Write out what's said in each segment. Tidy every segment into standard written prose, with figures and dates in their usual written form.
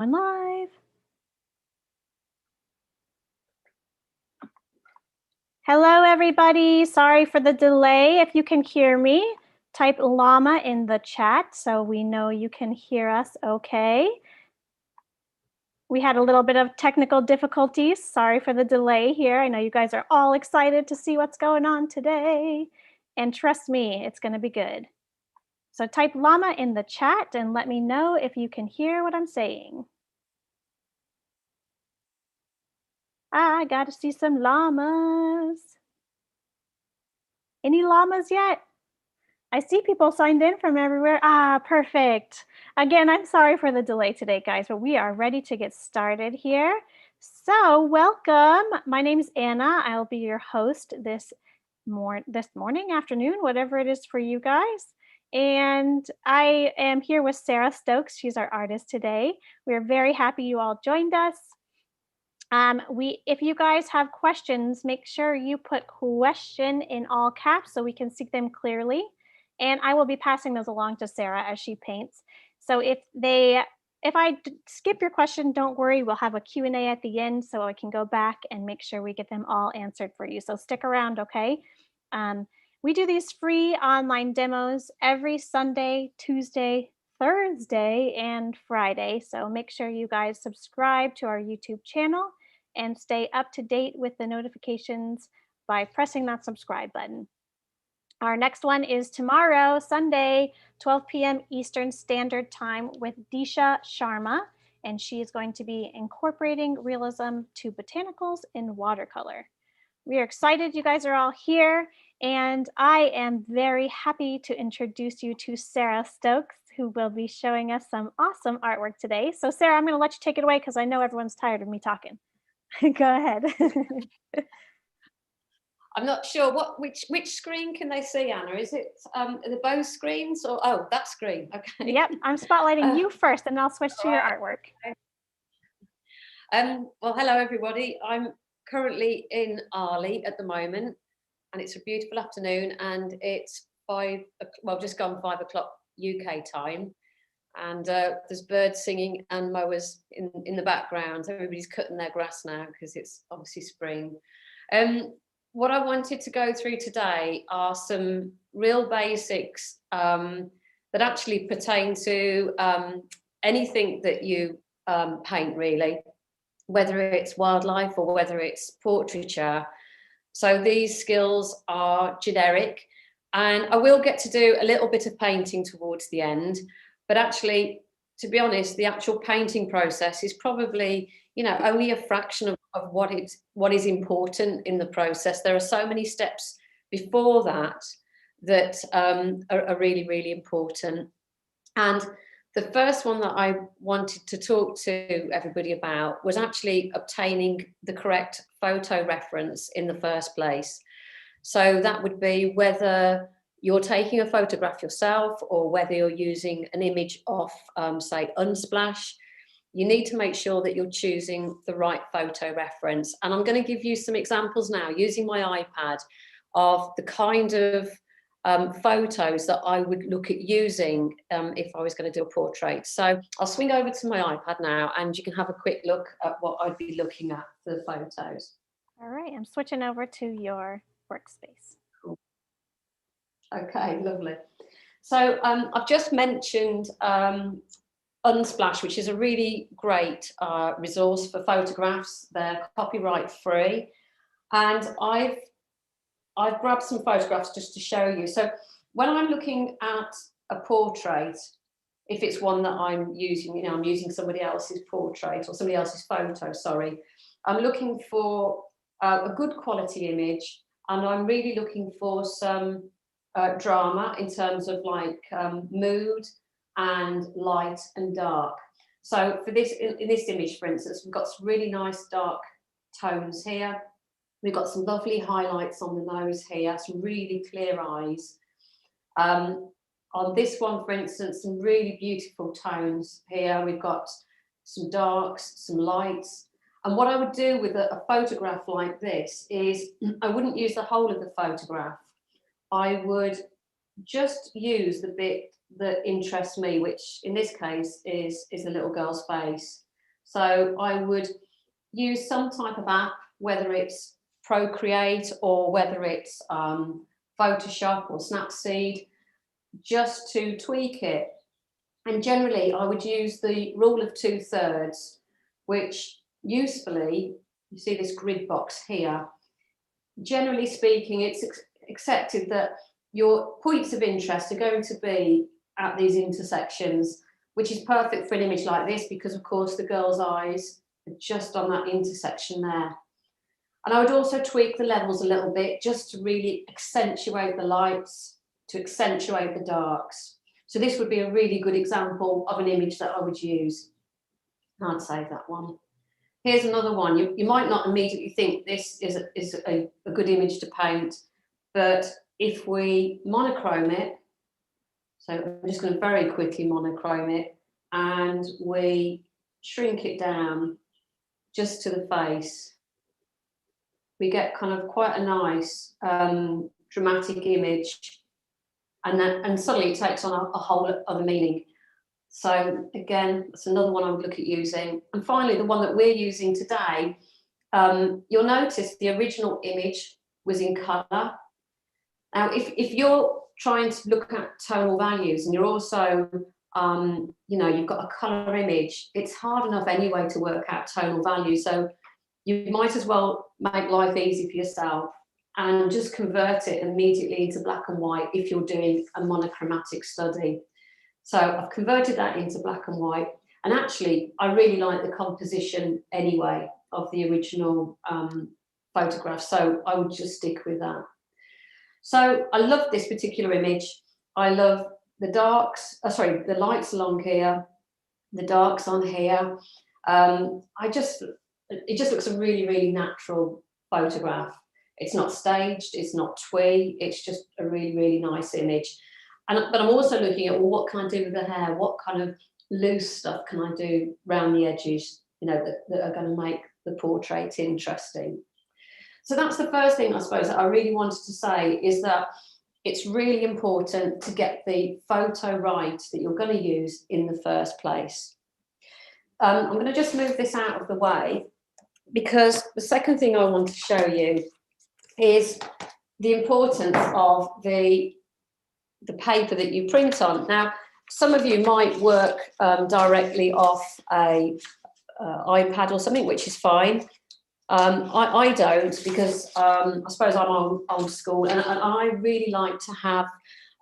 On live. Hello, everybody. Sorry for the delay. If you can hear me, type llama in the chat so we know you can hear us okay. We had a little bit of technical difficulties. Sorry for the delay here. I know you guys are all excited to see what's going on today. And trust me, it's going to be good. So type llama in the chat and let me know if you can hear what I'm saying. I got to see some llamas. Any llamas yet? I see people signed in from everywhere. Ah, perfect. Again, I'm sorry for the delay today, guys, but we are ready to get started here. So welcome. My name is Anna. I'll be your host this morning, afternoon, whatever it is for you guys. And I am here with Sarah Stokes. She's our artist today. We're very happy you all joined us. If you guys have questions, make sure you put question in all caps so we can see them clearly. And I will be passing those along to Sarah as she paints. So if I skip your question, don't worry, we'll have a Q&A at the end so I can go back and make sure we get them all answered for you. So stick around, okay? We do these free online demos every Sunday, Tuesday, Thursday, and Friday. So make sure you guys subscribe to our YouTube channel and stay up to date with the notifications by pressing that subscribe button. Our next one is tomorrow, Sunday, 12 p.m. Eastern Standard Time with Disha Sharma, and she is going to be incorporating realism to botanicals in watercolor. We are excited you guys are all here, and I am very happy to introduce you to Sarah Stokes, who will be showing us some awesome artwork today. So Sarah, I'm going to let you take it away because I know everyone's tired of me talking. Go ahead. I'm not sure which screen can they see, Anna? Is it the both screens or that screen? Okay. Yep, I'm spotlighting you first, and I'll switch to your artwork. Well, hello everybody. I'm currently in Arley at the moment, and it's a beautiful afternoon, and it's just gone 5 o'clock UK time, and there's birds singing and mowers in the background. Everybody's cutting their grass now because it's obviously spring. What I wanted to go through today are some real basics that actually pertain to anything that you paint, really, whether it's wildlife or whether it's portraiture. So these skills are generic, and I will get to do a little bit of painting towards the end, but actually, to be honest, the actual painting process is probably, only a fraction of what is important in the process. There are so many steps before that are really, really important. And the first one that I wanted to talk to everybody about was actually obtaining the correct photo reference in the first place. So that would be whether you're taking a photograph yourself or whether you're using an image off, say, Unsplash. You need to make sure that you're choosing the right photo reference. And I'm going to give you some examples now using my iPad of the kind of photos that I would look at using if I was going to do a portrait. So I'll swing over to my iPad now, and you can have a quick look at what I'd be looking at for the photos. All right, I'm switching over to your workspace. Cool. Okay, lovely. So I've just mentioned Unsplash, which is a really great resource for photographs. They're copyright free, and I've grabbed some photographs just to show you. So when I'm looking at a portrait, if it's one that I'm using, I'm using somebody else's portrait or somebody else's photo, sorry, I'm looking for a good quality image, and I'm really looking for some drama in terms of like mood and light and dark. So for this, in this image, for instance, we've got some really nice dark tones here. We've got some lovely highlights on the nose here, some really clear eyes. On this one, for instance, some really beautiful tones here. We've got some darks, some lights. And what I would do with a photograph like this is I wouldn't use the whole of the photograph. I would just use the bit that interests me, which in this case is a little girl's face. So I would use some type of app, whether it's Procreate or whether it's Photoshop or Snapseed, just to tweak it. And generally I would use the rule of 2/3, which usefully, you see this grid box here, generally speaking, it's accepted that your points of interest are going to be at these intersections, which is perfect for an image like this because of course the girl's eyes are just on that intersection there. And I would also tweak the levels a little bit just to really accentuate the lights, to accentuate the darks. So this would be a really good example of an image that I would use. I'd save that one. Here's another one. You might not immediately think this is a good image to paint, but if we monochrome it, so I'm just going to very quickly monochrome it, and we shrink it down just to the face, we get kind of quite a nice dramatic image, and suddenly it takes on a whole other meaning. So again, that's another one I would look at using. And finally, the one that we're using today, you'll notice the original image was in colour. Now, if you're trying to look at tonal values and you're also, you know, you've got a colour image, it's hard enough anyway to work out tonal values. So you might as well make life easy for yourself and just convert it immediately into black and white if you're doing a monochromatic study. So I've converted that into black and white, and actually I really like the composition anyway of the original photograph, so I would just stick with that. So I love this particular image. I love the darks, the lights along here, the darks on here. It just looks a really, really natural photograph. It's not staged, it's not twee, it's just a really, really nice image. But I'm also looking at, well, what can I do with the hair? What kind of loose stuff can I do around the edges, you know, that are going to make the portrait interesting? So that's the first thing, I suppose, that I really wanted to say, is that it's really important to get the photo right that you're going to use in the first place. I'm going to just move this out of the way, because the second thing I want to show you is the importance of the paper that you print on. Now, some of you might work directly off a iPad or something, which is fine. I don't, because I suppose I'm old school, and I really like to have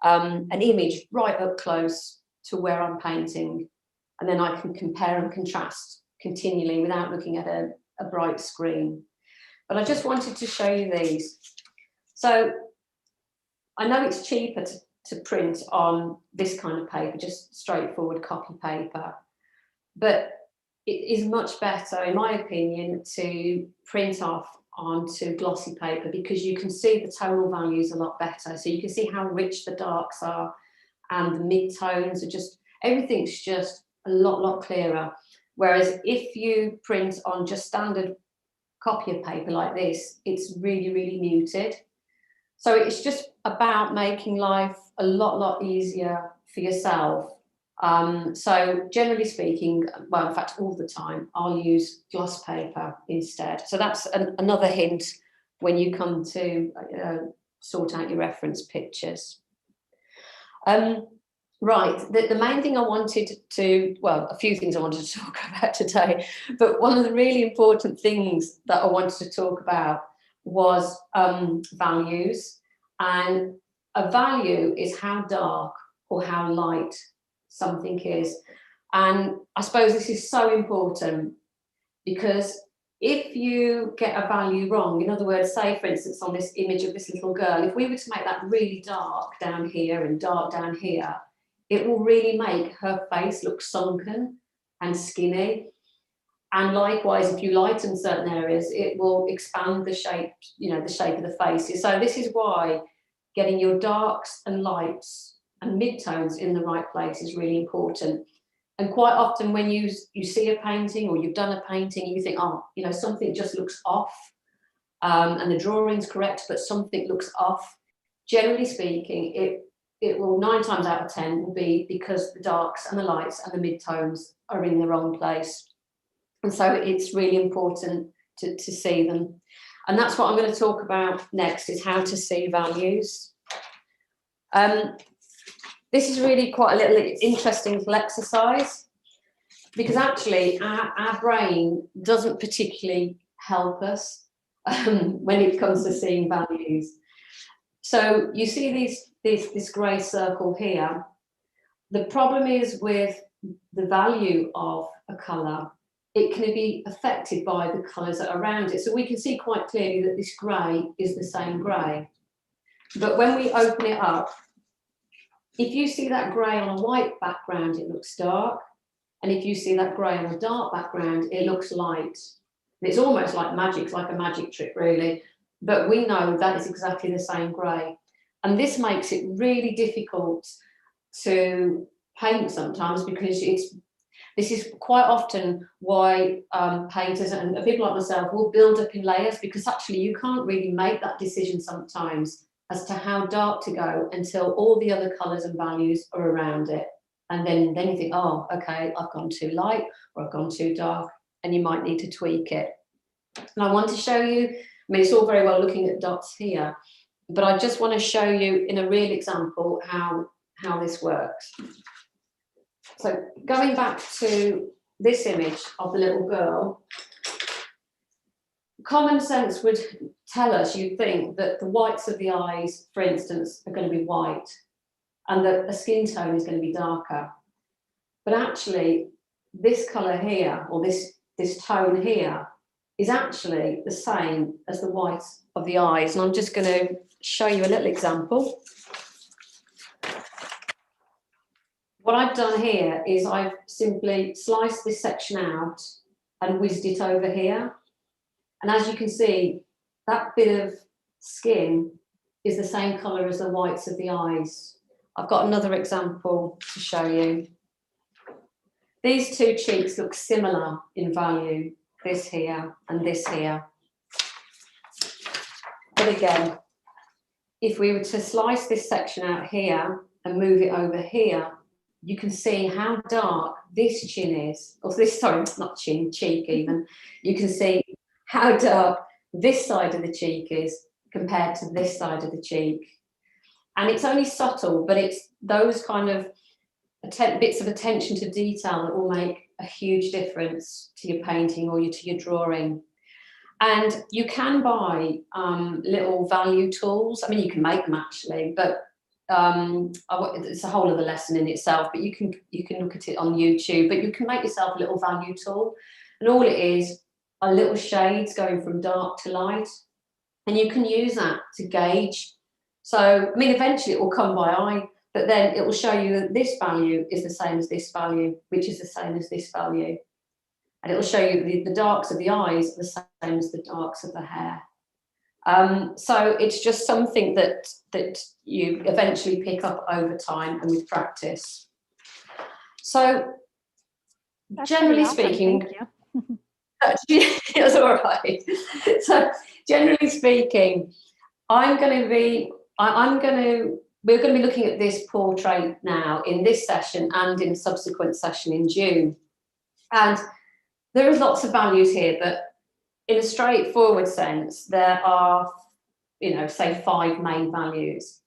an image right up close to where I'm painting, and then I can compare and contrast continually without looking at a bright screen. But I just wanted to show you these. So I know it's cheaper to print on this kind of paper, just straightforward copy paper, but it is much better, in my opinion, to print off onto glossy paper, because you can see the tonal values a lot better. So you can see how rich the darks are, and the mid-tones are just, everything's just a lot clearer. Whereas if you print on just standard copy of paper like this, it's really, really muted. So it's just about making life a lot easier for yourself. So generally speaking, well, in fact, all the time, I'll use gloss paper instead. So that's another hint when you come to sort out your reference pictures. Right, the main thing I wanted to, well, a few things I wanted to talk about today, but one of the really important things that I wanted to talk about was values. And a value is how dark or how light something is. And I suppose this is so important, because if you get a value wrong, in other words, say for instance on this image of this little girl, if we were to make that really dark down here and dark down here, it will really make her face look sunken and skinny. And likewise, if you lighten certain areas, it will expand the shape, you know, the shape of the faces. So this is why getting your darks and lights and midtones in the right place is really important. And quite often when you see a painting, or you've done a painting, you think, oh, you know, something just looks off, and the drawing's correct, but something looks off. Generally speaking, it will 9 times out of 10 will be because the darks and the lights and the midtones are in the wrong place. And so it's really important to see them. And that's what I'm going to talk about next, is how to see values. This is really quite a little interesting little exercise, because actually our brain doesn't particularly help us when it comes to seeing values. So you see this grey circle here. The problem is with the value of a colour, it can be affected by the colours that are around it. So we can see quite clearly that this grey is the same grey. But when we open it up, if you see that grey on a white background, it looks dark. And if you see that grey on a dark background, it looks light. And it's almost like magic, it's like a magic trick, really. But we know that is exactly the same grey. And this makes it really difficult to paint sometimes, because this is quite often why painters and people like myself will build up in layers, because actually you can't really make that decision sometimes as to how dark to go until all the other colours and values are around it. And then you think, oh, okay, I've gone too light or I've gone too dark, and you might need to tweak it. And I want to show you, I mean, it's all very well looking at dots here, but I just want to show you in a real example how this works. So going back to this image of the little girl, common sense would tell us, you'd think, that the whites of the eyes, for instance, are going to be white, and that the skin tone is going to be darker. But actually, this colour here, or this tone here, is actually the same as the white of the eyes. And I'm just going to show you a little example. What I've done here is I've simply sliced this section out and whizzed it over here. And as you can see, that bit of skin is the same colour as the whites of the eyes. I've got another example to show you. These two cheeks look similar in value, this here and this here. But again, if we were to slice this section out here and move it over here, you can see how dark this chin is, or this, sorry, not chin, cheek even. You can see how dark this side of the cheek is compared to this side of the cheek. And it's only subtle, but it's those kind of bits of attention to detail that will make a huge difference to your painting or to your drawing. And you can buy little value tools. I mean, you can make them actually, but it's a whole other lesson in itself. But you can look at it on YouTube. But you can make yourself a little value tool, and all it is are little shades going from dark to light, and you can use that to gauge. So, I mean, eventually it will come by eye, but then it will show you that this value is the same as this value, which is the same as this value. And it will show you the darks of the eyes are the same as the darks of the hair. So it's just something that you eventually pick up over time and with practice. So That's generally awesome. Speaking, Thank you. it's all right. So generally speaking, we're going to be looking at this portrait now in this session and in a subsequent session in June. And there is lots of values here, but in a straightforward sense, there are, say 5 main values.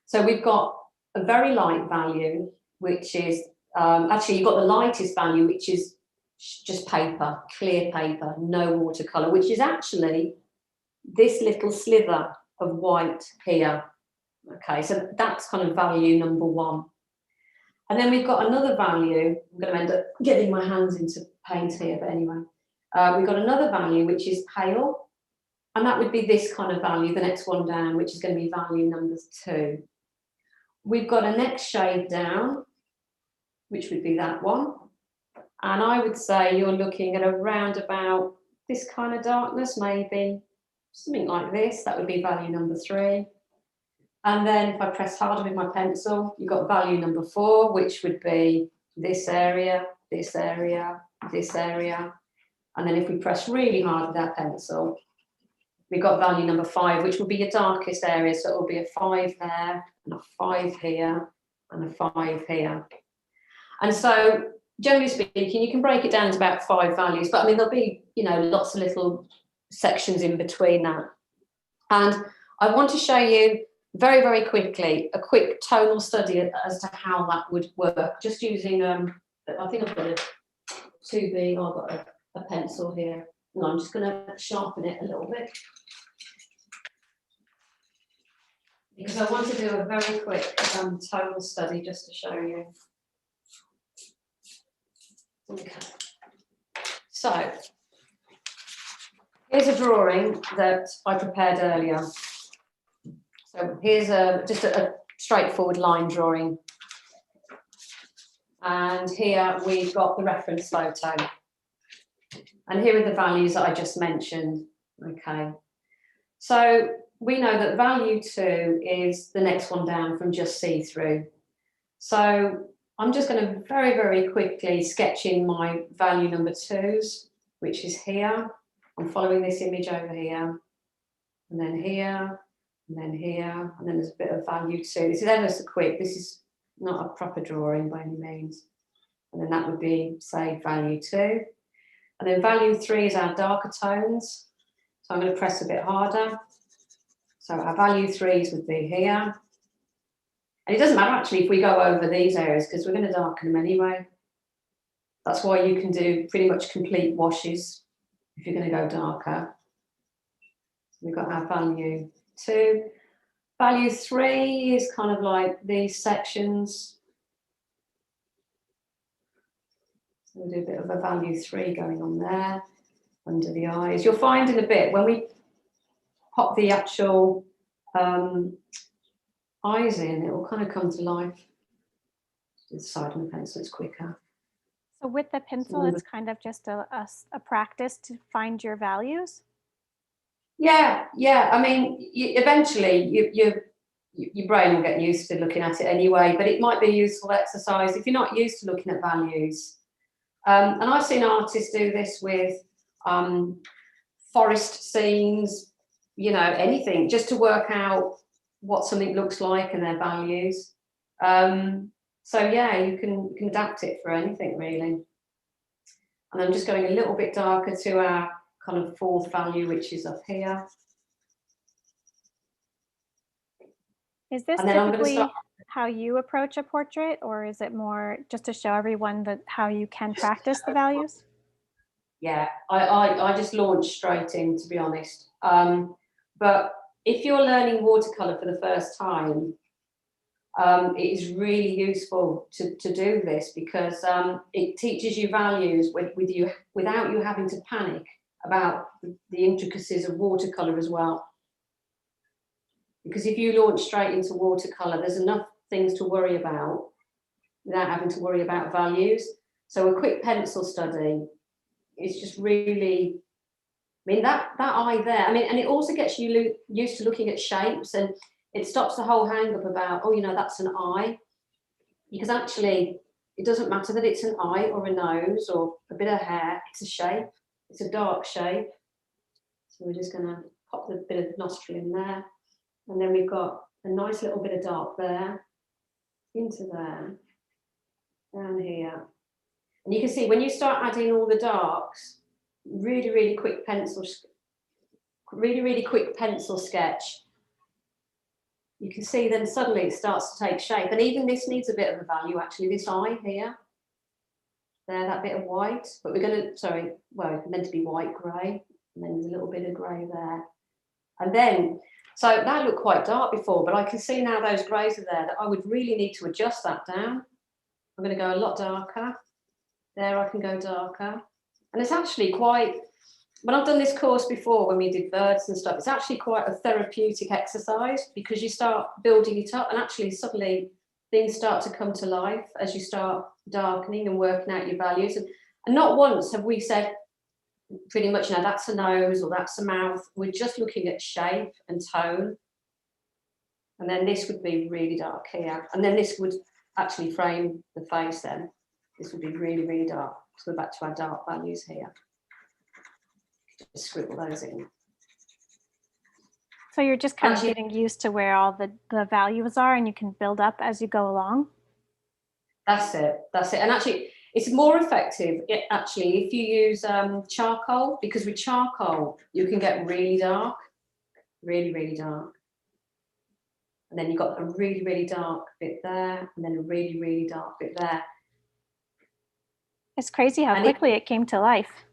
So we've got a very light value, which is, actually you've got the lightest value, which is just paper, clear paper, no watercolour, which is actually this little sliver of white here. Okay, so that's kind of value number 1. And then we've got another value. I'm going to end up getting my hands into paint here, but anyway. We've got another value, which is pale. And that would be this kind of value, the next one down, which is going to be value number 2. We've got a next shade down, which would be that one. And I would say you're looking at around about this kind of darkness, maybe something like this. That would be value number 3. And then if I press harder with my pencil, you've got value number 4, which would be this area, this area, this area. And then if we press really hard with our pencil, we've got value number 5, which will be your darkest area. So it will be a 5 there, and a 5 here, and a 5 here. And so generally speaking, you can break it down into about 5 values, but I mean, there'll be, you know, lots of little sections in between that. And I want to show you very, very quickly a quick tonal study as to how that would work, just using, I think I've got a 2B, I've got a pencil here. And I'm just going to sharpen it a little bit, because I want to do a very quick tonal study just to show you. Okay. So, here's a drawing that I prepared earlier. So here's just a straightforward line drawing. And here we've got the reference photo. And here are the values that I just mentioned. Okay. So we know that value 2 is the next one down from just see through. So I'm just going to very, very quickly sketch in my value number 2s, which is here. I'm following this image over here, and then here, and then here, and then there's a bit of value 2. This is ever so quick. This is not a proper drawing by any means. And then that would be, say, value 2. And then value 3 is our darker tones. So I'm going to press a bit harder. So our value 3s would be here. And it doesn't matter actually if we go over these areas, because we're going to darken them anyway. That's why you can do pretty much complete washes if you're going to go darker. So we've got our value 2. Value 3 is kind of like these sections. So we'll do a bit of a value 3 going on there, under the eyes. You'll find in a bit, when we pop the actual eyes in, it will kind of come to life. To the side of the pencil, it's quicker. So with the pencil, it's kind of just a practice to find your values? Yeah. I mean, eventually your brain will get used to looking at it anyway, but it might be a useful exercise if you're not used to looking at values. And I've seen artists do this with forest scenes, you know, anything, just to work out what something looks like and their values. So yeah, you can adapt it for anything really. And I'm just going a little bit darker to our kind of 4th value, which is up here. Is this typically how you approach a portrait, or is it more just to show everyone that how you can practice the values? Yeah, I just launched straight in, to be honest. But if you're learning watercolour for the first time, it is really useful to do this, because it teaches you values without you having to panic about the intricacies of watercolour as well. Because if you launch straight into watercolour, there's enough things to worry about without having to worry about values. So a quick pencil study is just really, I mean, that eye there, I mean, and it also gets you used to looking at shapes, and it stops the whole hang up about, oh, you know, that's an eye. Because actually, it doesn't matter that it's an eye or a nose or a bit of hair, it's a shape. It's a dark shape. So we're just going to pop the bit of nostril in there. And then we've got a nice little bit of dark there, into there, down here. And you can see when you start adding all the darks, really, really quick pencil sketch, you can see then suddenly it starts to take shape. And even this needs a bit of a value, actually, this eye here. There, that bit of white. But we're going to, sorry, well, it's meant to be white grey. And then there's a little bit of grey there. And then, so that looked quite dark before, but I can see now those greys are there, that I would really need to adjust that down. I'm going to go a lot darker. There, I can go darker. And it's actually quite, when I've done this course before, when we did birds and stuff, it's actually quite a therapeutic exercise, because you start building it up and actually suddenly things start to come to life as you start darkening and working out your values. And not once have we said, pretty much, now that's a nose or that's a mouth. We're just looking at shape and tone. And then this would be really dark here. And then this would actually frame the face then. This would be really, really dark. So we're back to our dark values here. Just scribble those in. So you're just kind of getting used to where all the values are, and you can build up as you go along? That's it. And actually, It's more effective, actually, if you use charcoal, because with charcoal, you can get really dark, really, really dark. And then you've got a really, really dark bit there, and then a really, really dark bit there. It's crazy how And quickly it came to life.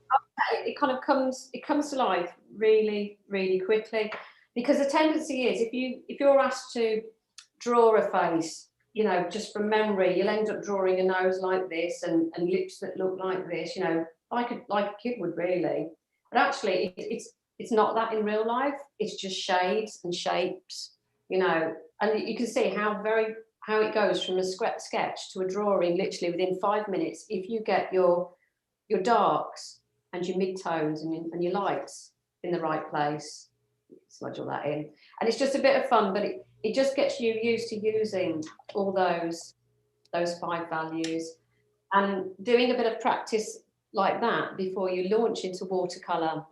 it kind of comes to life really, really quickly, because the tendency is if you're asked to draw a face, you know, just from memory, you'll end up drawing a nose like this and lips that look like this, you know, like a kid would really. But actually, it's not that in real life. It's just shades and shapes, you know, and you can see how it goes from a sketch to a drawing literally within 5 minutes if you get your darks and your mid-tones and your lights in the right place. Smudge all that in. And it's just a bit of fun, but it just gets you used to using all those 5 values. And doing a bit of practice like that before you launch into watercolour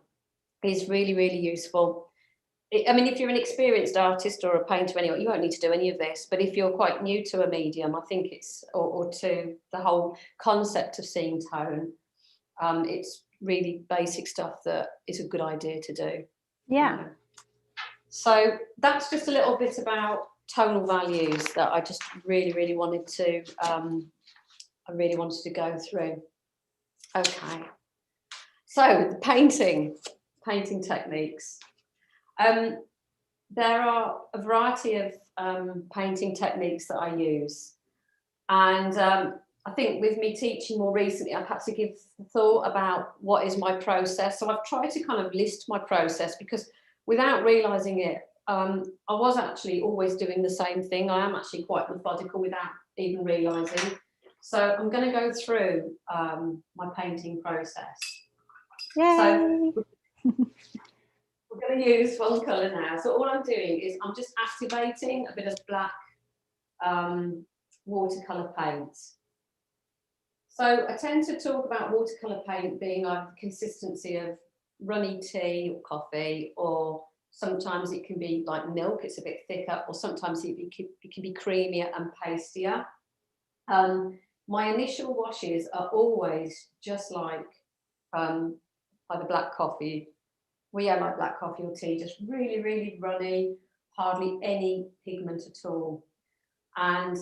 is really, really useful. I mean, if you're an experienced artist or a painter anyway, you won't need to do any of this. But if you're quite new to a medium, I think it's, or to the whole concept of seeing tone, it's really basic stuff that is a good idea to do. Yeah. You know? So that's just a little bit about tonal values that I just really, really wanted to, go through. Okay. So the painting techniques. There are a variety of painting techniques that I use, and I think with me teaching more recently, I've had to give thought about what is my process. So I've tried to kind of list my process, because without realising it, I was actually always doing the same thing. I am actually quite methodical without even realising. So I'm going to go through my painting process. Yay. So we're going to use one colour now. So all I'm doing is I'm just activating a bit of black watercolour paint. So I tend to talk about watercolour paint being a consistency of runny tea or coffee, or sometimes it can be like milk, it's a bit thicker, or sometimes it can be creamier and pastier. My initial washes are always just like the black coffee. Like black coffee or tea, just really, really runny, hardly any pigment at all. And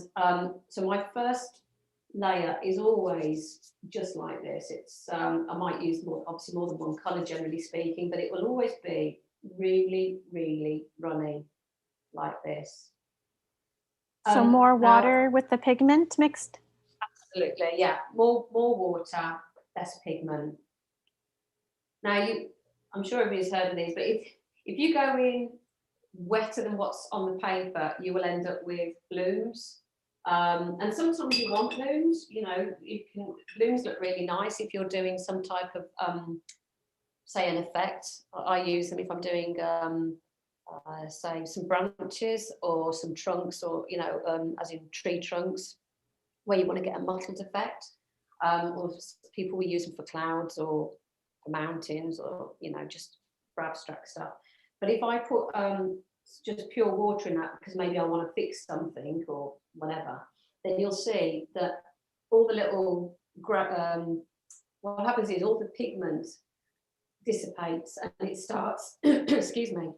so my first layer is always just like this. It's I might use obviously more than one colour generally speaking, but it will always be really, really runny like this. So more water with the pigment mixed? Absolutely, yeah. More water, less pigment. Now I'm sure everybody's heard of these, but if you go in wetter than what's on the paper, you will end up with blooms. And sometimes you want blooms, you know, blooms look really nice if you're doing some type of, say, an effect. I use them if I'm doing, say, some branches or some trunks, or, you know, as in tree trunks, where you want to get a mottled effect. Or people will use them for clouds or for mountains, or, you know, just for abstract stuff. But if I put just pure water in that, because maybe I want to fix something or whatever, then you'll see that all the little, what happens is all the pigment dissipates and it starts, excuse me,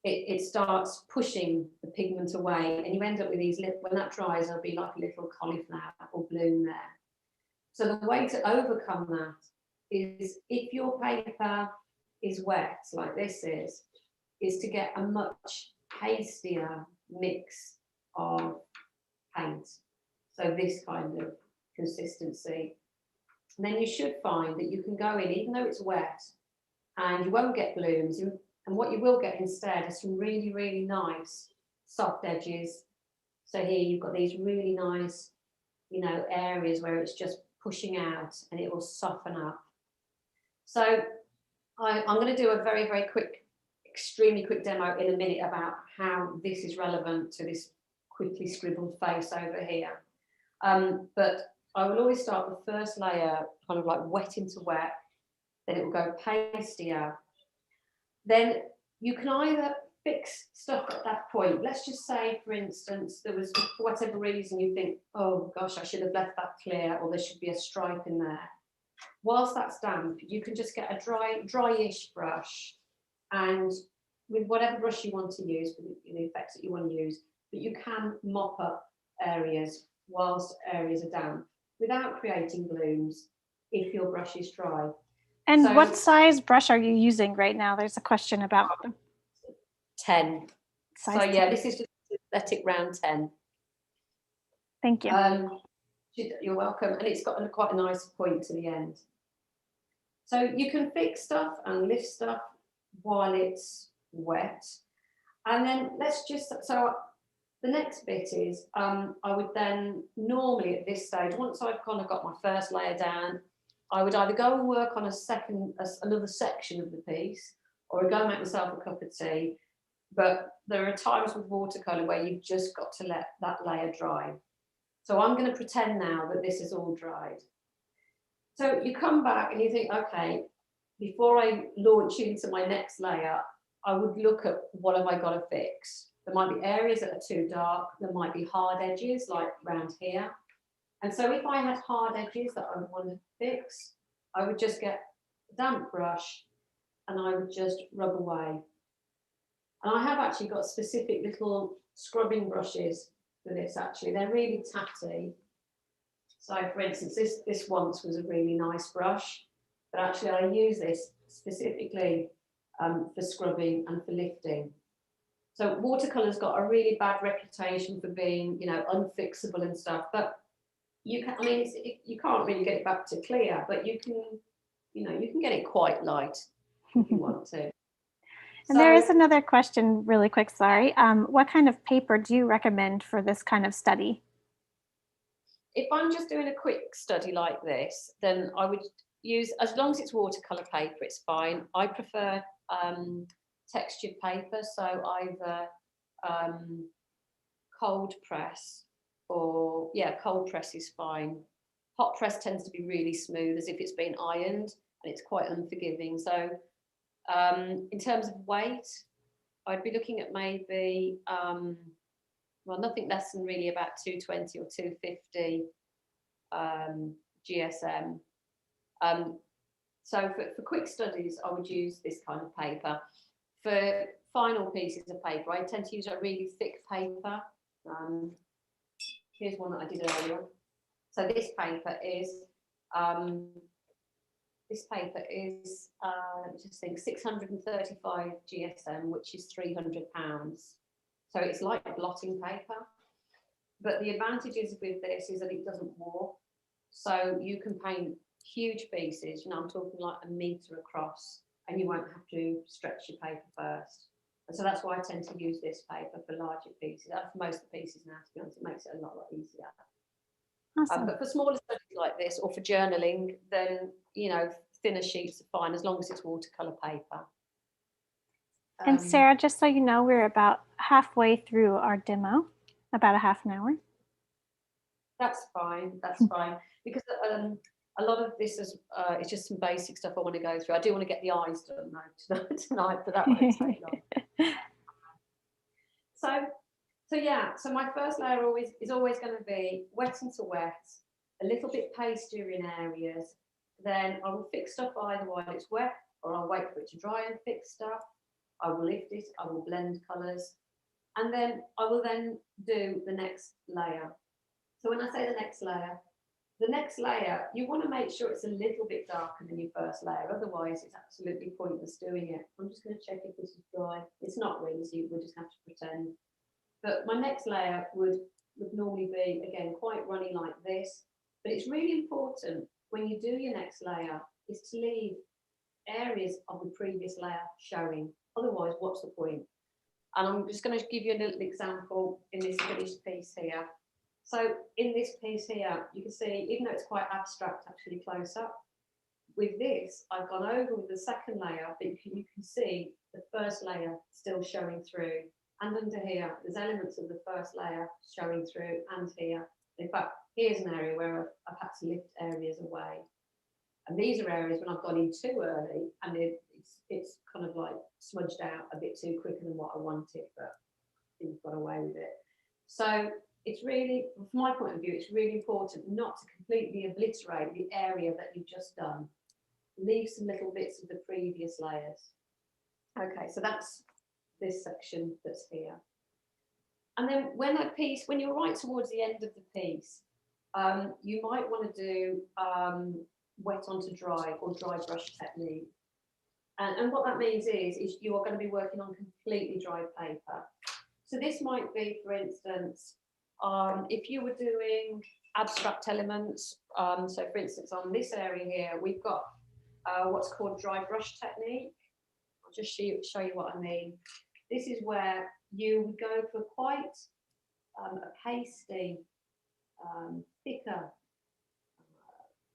it starts pushing the pigment away, and you end up with these, when that dries, there'll be like a little cauliflower or bloom there. So the way to overcome that is, if your paper is wet, like this is to get a much pastier mix of paint. So this kind of consistency. And then you should find that you can go in, even though it's wet, and you won't get blooms. And what you will get instead is some really, really nice soft edges. So here you've got these really nice, you know, areas where it's just pushing out, and it will soften up. So I'm going to do a very, very quick, extremely quick demo in a minute about how this is relevant to this quickly scribbled face over here. But I will always start the first layer kind of like wet into wet, then it will go pastier. Then you can either fix stuff at that point. Let's just say, for instance, there was, for whatever reason, you think, oh gosh, I should have left that clear, or there should be a stripe in there. Whilst that's damp, you can just get a dryish brush, and with whatever brush you want to use, for the effects that you want to use, but you can mop up areas whilst areas are damp without creating blooms if your brush is dry. And so, what size brush are you using right now? There's a question about them. 10. Size so 10. Yeah, this is just synthetic round 10. Thank you. You're welcome. And it's got quite a nice point to the end. So you can fix stuff and lift stuff while it's wet. And then so the next bit is, I would then normally at this stage, once I've kind of got my first layer down, I would either go and work on another section of the piece, or go and make myself a cup of tea. But there are times with watercolour where you've just got to let that layer dry. So I'm going to pretend now that this is all dried. So you come back and you think, okay, before I launch into my next layer, I would look at what have I got to fix. There might be areas that are too dark. There might be hard edges like around here. And so if I had hard edges that I wanted to fix, I would just get a damp brush and I would just rub away. And I have actually got specific little scrubbing brushes for this, actually. They're really tatty. So for instance, this once was a really nice brush, but actually I use this specifically for scrubbing and for lifting. So watercolour's got a really bad reputation for being, unfixable and stuff, but you can't really get it back to clear, but you can get it quite light if you want to. And there is another question really quick, sorry. What kind of paper do you recommend for this kind of study? If I'm just doing a quick study like this, then I would use, as long as it's watercolour paper, it's fine. I prefer textured paper, so either cold press cold press is fine. Hot press tends to be really smooth, as if it's been ironed, and it's quite unforgiving. So in terms of weight, I'd be looking at maybe, nothing less than really about 220 or 250 GSM. So for quick studies, I would use this kind of paper. For final pieces of paper, I tend to use a really thick paper. Here's one that I did earlier. So this paper is, let me just think, 635 GSM, which is £300. So it's like blotting paper. But the advantages with this is that it doesn't warp. So you can paint huge pieces, I'm talking like a metre across, and you won't have to stretch your paper first. And so that's why I tend to use this paper for larger pieces. For most of the pieces now, to be honest, it makes it a lot easier. Awesome. But for smaller studies like this, or for journaling, then, thinner sheets are fine, as long as it's watercolour paper. And Sarah, just so you know, we're about halfway through our demo, about a half an hour. That's fine, because a lot of this is it's just some basic stuff I want to go through. I do want to get the eyes done though tonight, but that won't take long. So my first layer is always going to be wet into wet, a little bit pastier in areas. Then I will fix stuff either while it's wet, or I'll wait for it to dry and fix stuff. I will lift it, I will blend colours, and then I will then do the next layer. So when I say the next layer, you want to make sure it's a little bit darker than your first layer, otherwise it's absolutely pointless doing it. I'm just going to check if this is dry. It's not really, so we'll just have to pretend. But my next layer would normally be, again, quite runny like this, but it's really important when you do your next layer is to leave areas of the previous layer showing. Otherwise, what's the point? And I'm just going to give you a little example in this finished piece here. So in this piece here, you can see, even though it's quite abstract actually close up, with this, I've gone over with the second layer, but you can see the first layer still showing through. And under here, there's elements of the first layer showing through, and here. In fact, here's an area where I've had to lift areas away. And these are areas when I've gone in too early, and it's it's kind of like smudged out a bit too quicker than what I wanted, but you've got away with it. So it's really, from my point of view, it's really important not to completely obliterate the area that you've just done. Leave some little bits of the previous layers. Okay, so that's this section that's here. And then when you're right towards the end of the piece, you might want to do wet onto dry or dry brush technique. And what that means is you are going to be working on completely dry paper. So this might be, for instance, if you were doing abstract elements, so for instance, on this area here, we've got what's called dry brush technique. I'll just show you what I mean. This is where you would go for quite a pasty, thicker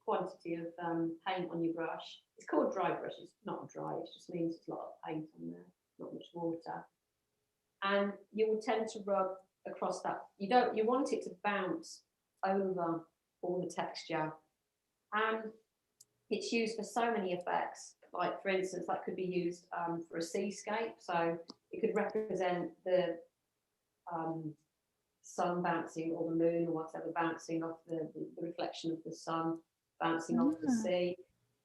quantity of paint on your brush. It's called dry brush, it's not dry, it just means there's a lot of paint on there, not much water. And you will tend to rub across that. You want it to bounce over all the texture. And it's used for so many effects. Like, for instance, that could be used for a seascape. So it could represent the sun bouncing, or the moon, or whatever, bouncing off the reflection of the sun, bouncing off the sea.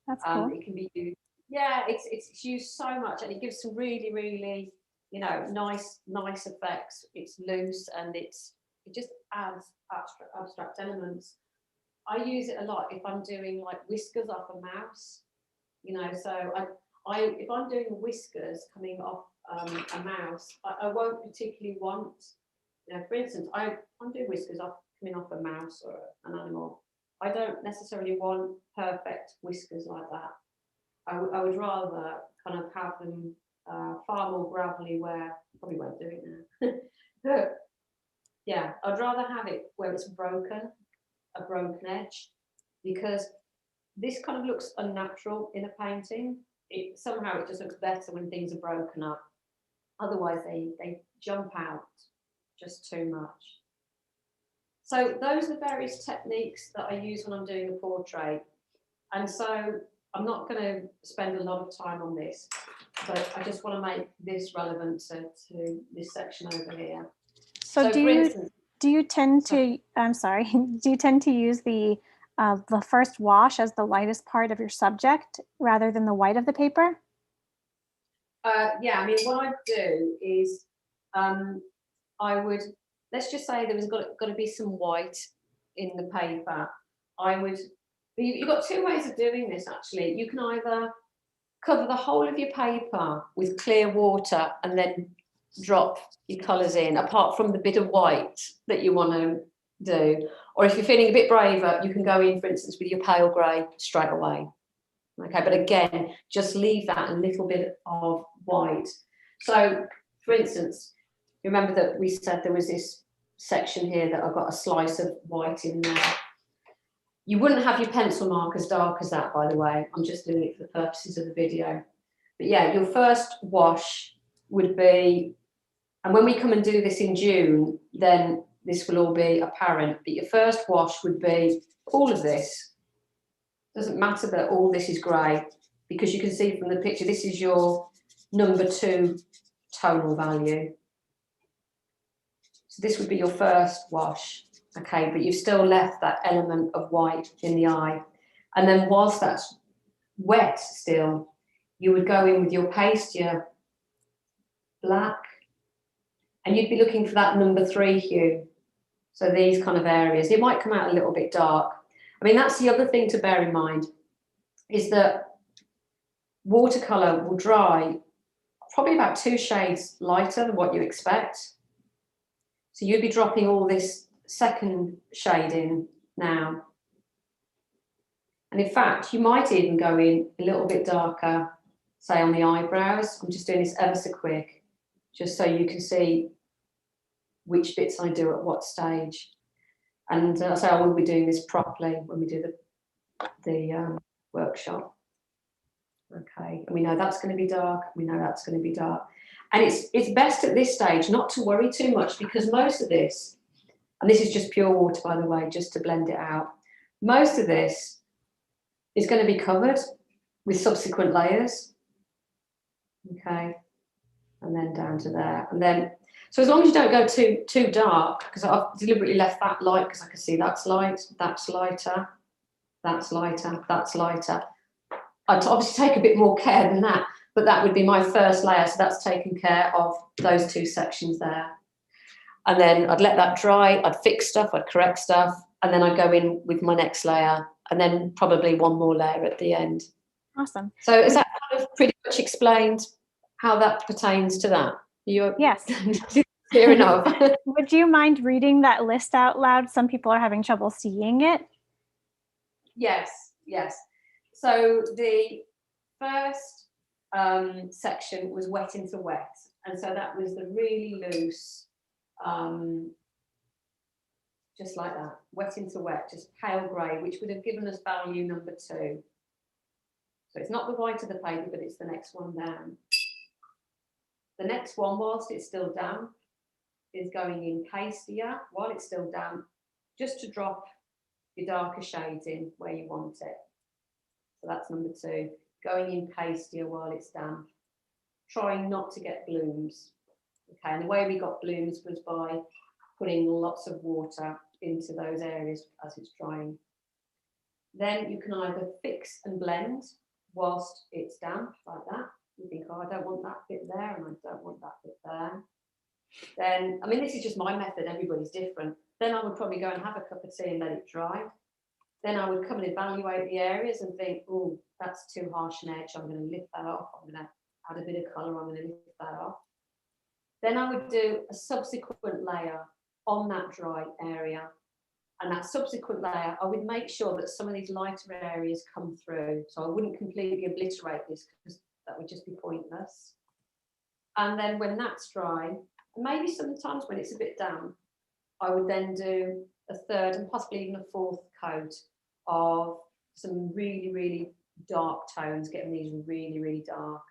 That's cool. It can be used, yeah, it's used so much, and it gives some really, really, you know, nice effects. It's loose, and it just adds abstract elements. I use it a lot if I'm doing like whiskers off a mouse, you know. So if I'm doing whiskers coming off a mouse, I won't particularly want, you know, for instance, I'm doing whiskers coming off a mouse or an animal. I don't necessarily want perfect whiskers like that. I would rather kind of have them far more gravelly, where probably won't do it now. But yeah, I'd rather have it where it's broken, a broken edge, because this kind of looks unnatural in a painting. Somehow it just looks better when things are broken up. Otherwise they jump out just too much. So those are the various techniques that I use when I'm doing a portrait. And so I'm not going to spend a lot of time on this, but I just want to make this relevant to this section over here. So do you tend to, I'm sorry, do you tend to use the first wash as the lightest part of your subject rather than the white of the paper? Yeah, I mean, what I do is I would, let's just say there was got to be some white in the paper. You've got two ways of doing this, actually. You can either cover the whole of your paper with clear water and then drop your colours in, apart from the bit of white that you want to do. Or if you're feeling a bit braver, you can go in, for instance, with your pale grey straight away. Okay, but again, just leave that a little bit of white. So, for instance, remember that we said there was this section here that I've got a slice of white in there. You wouldn't have your pencil mark as dark as that, by the way. I'm just doing it for the purposes of the video. But yeah, your first wash would be, and when we come and do this in June, then this will all be apparent. But your first wash would be all of this. Doesn't matter that all this is grey, because you can see from the picture, this is your number 2 tonal value. So this would be your first wash. Okay, but you've still left that element of white in the eye. And then whilst that's wet still, you would go in with your pastier black, and you'd be looking for that number 3 hue. So these kind of areas, it might come out a little bit dark. I mean, that's the other thing to bear in mind, is that watercolour will dry probably about 2 shades lighter than what you expect. So you'd be dropping all this second shade in now. And in fact, you might even go in a little bit darker, say on the eyebrows. I'm just doing this ever so quick, just so you can see which bits I do at what stage. And so I will be doing this properly when we do the workshop. Okay, and we know that's going to be dark, we know that's going to be dark. And it's best at this stage not to worry too much, because most of this, and this is just pure water, by the way, just to blend it out, most of this is going to be covered with subsequent layers. Okay, and then down to there, and then, so as long as you don't go too dark, because I've deliberately left that light because I can see that's light, that's lighter, that's lighter, that's lighter. I'd obviously take a bit more care than that, but that would be my first layer, so that's taken care of those two sections there. And then I'd let that dry, I'd fix stuff, I'd correct stuff, and then I'd go in with my next layer, and then probably one more layer at the end. Awesome. So is that kind of pretty much explained how that pertains to that? Yes. Clear enough? Would you mind reading that list out loud? Some people are having trouble seeing it. Yes, yes. So the first section was wet into wet, and so that was the really loose, just like that, wet into wet, just pale grey, which would have given us value number 2. So it's not the white of the paper, but it's the next one down. The next one, whilst it's still damp, is going in pastier while it's still damp, just to drop your darker shades in where you want it. So that's number 2, going in pastier while it's damp, trying not to get blooms. Okay, and the way we got blooms was by putting lots of water into those areas as it's drying. Then you can either fix and blend whilst it's damp, like that. You think, oh, I don't want that bit there and I don't want that bit there. Then, I mean, this is just my method, everybody's different. Then I would probably go and have a cup of tea and let it dry. Then I would come and evaluate the areas and think, oh, that's too harsh an edge, I'm going to lift that off, I'm going to add a bit of colour, I'm going to lift that off. Then I would do a subsequent layer on that dry area, and that subsequent layer, I would make sure that some of these lighter areas come through, so I wouldn't completely obliterate this because that would just be pointless. And then when that's dry, maybe sometimes when it's a bit damp, I would then do a third and possibly even a fourth coat of some really, really dark tones, getting these really, really dark,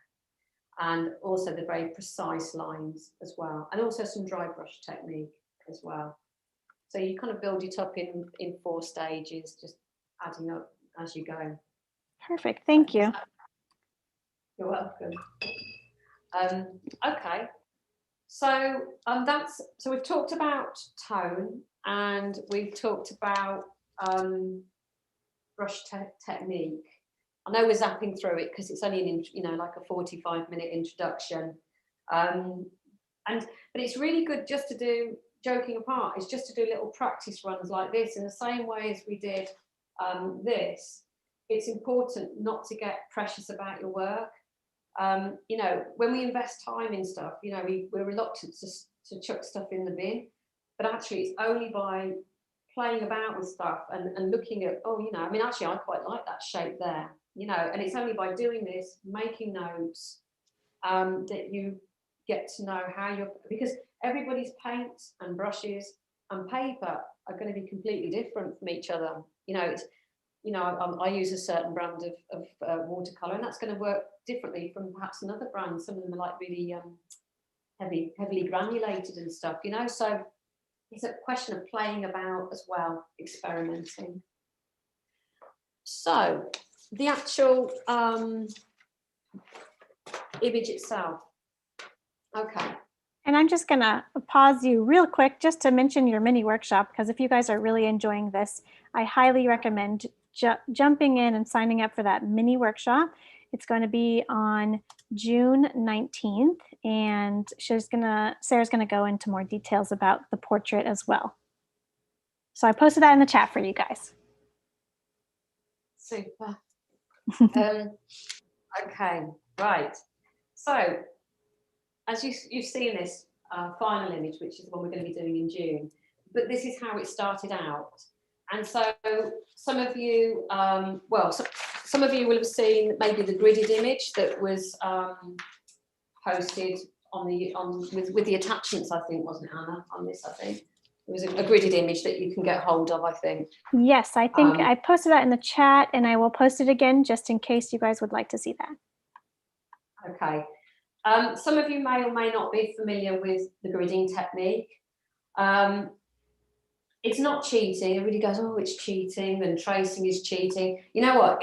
and also the very precise lines as well, and also some dry brush technique as well. So you kind of build it up in 4 stages, just adding up as you go. Perfect, thank you. You're welcome. Okay, so so we've talked about tone, and we've talked about brush technique. I know we're zapping through it because it's only like a 45-minute introduction, but it's really good just to do, joking apart, it's just to do little practice runs like this in the same way as we did this. It's important not to get precious about your work. When we invest time in stuff, we're reluctant to chuck stuff in the bin, but actually it's only by playing about with stuff and looking at, actually I quite like that shape there, and it's only by doing this, making notes, that you get to know because everybody's paint and brushes and paper are going to be completely different from each other. I use a certain brand of watercolor, and that's going to work differently from perhaps another brand. Some of them are like really heavily granulated and stuff, so it's a question of playing about as well, experimenting. So the actual image itself. Okay. And I'm just gonna pause you real quick just to mention your mini workshop, because if you guys are really enjoying this, I highly recommend jumping in and signing up for that mini workshop. It's going to be on June 19th, and Sarah's gonna go into more details about the portrait as well. So I posted that in the chat for you guys. Super. Okay, right. So as you've seen this final image, which is the one we're going to be doing in June, but this is how it started out. And so some of you, some of you will have seen maybe the gridded image that was posted with the attachments, I think, wasn't it, Anna, on this, I think. It was a gridded image that you can get hold of, I think. Yes, I think I posted that in the chat, and I will post it again just in case you guys would like to see that. Okay. Some of you may or may not be familiar with the gridding technique. It's not cheating. Everybody goes, oh, it's cheating, and tracing is cheating. You know what?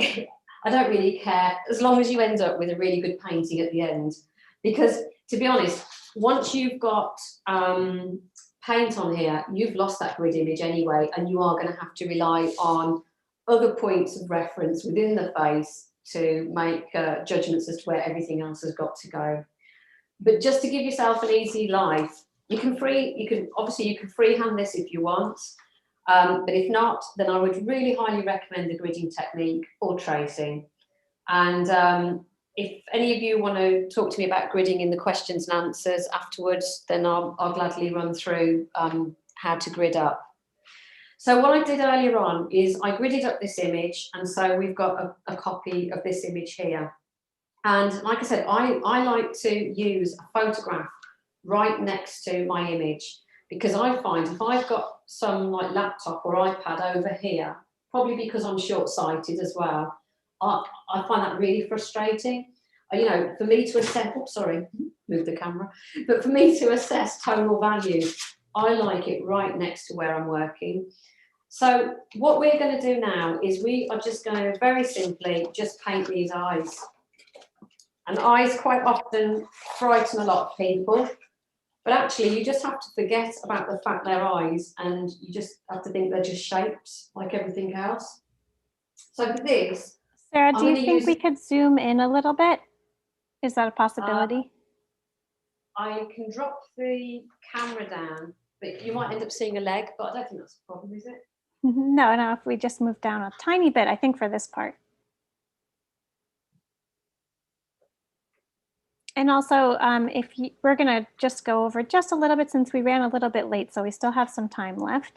I don't really care, as long as you end up with a really good painting at the end. Because to be honest, once you've got paint on here, you've lost that grid image anyway, and you are going to have to rely on other points of reference within the face to make judgments as to where everything else has got to go. But just to give yourself an easy life, you can freehand this if you want, but if not, then I would really highly recommend the gridding technique or tracing. And if any of you want to talk to me about gridding in the questions and answers afterwards, then I'll gladly run through how to grid up. So what I did earlier on is I gridded up this image, and so we've got a copy of this image here. And like I said, I like to use a photograph right next to my image, because I find if I've got some like laptop or iPad over here, probably because I'm short-sighted as well, I find that really frustrating. You know, for me to assess, oh, sorry, move the camera, but for me to assess tonal values, I like it right next to where I'm working. So what we're going to do now is we are just going to very simply just paint these eyes. And eyes quite often frighten a lot of people, but actually you just have to forget about the fact they're eyes, and you just have to think they're just shapes like everything else. So for this, Sarah, do you think we could zoom in a little bit? Is that a possibility? I can drop the camera down, but you might end up seeing a leg, but I don't think that's a problem, is it? No, if we just move down a tiny bit, I think for this part. And also, we're going to just go over just a little bit since we ran a little bit late, so we still have some time left.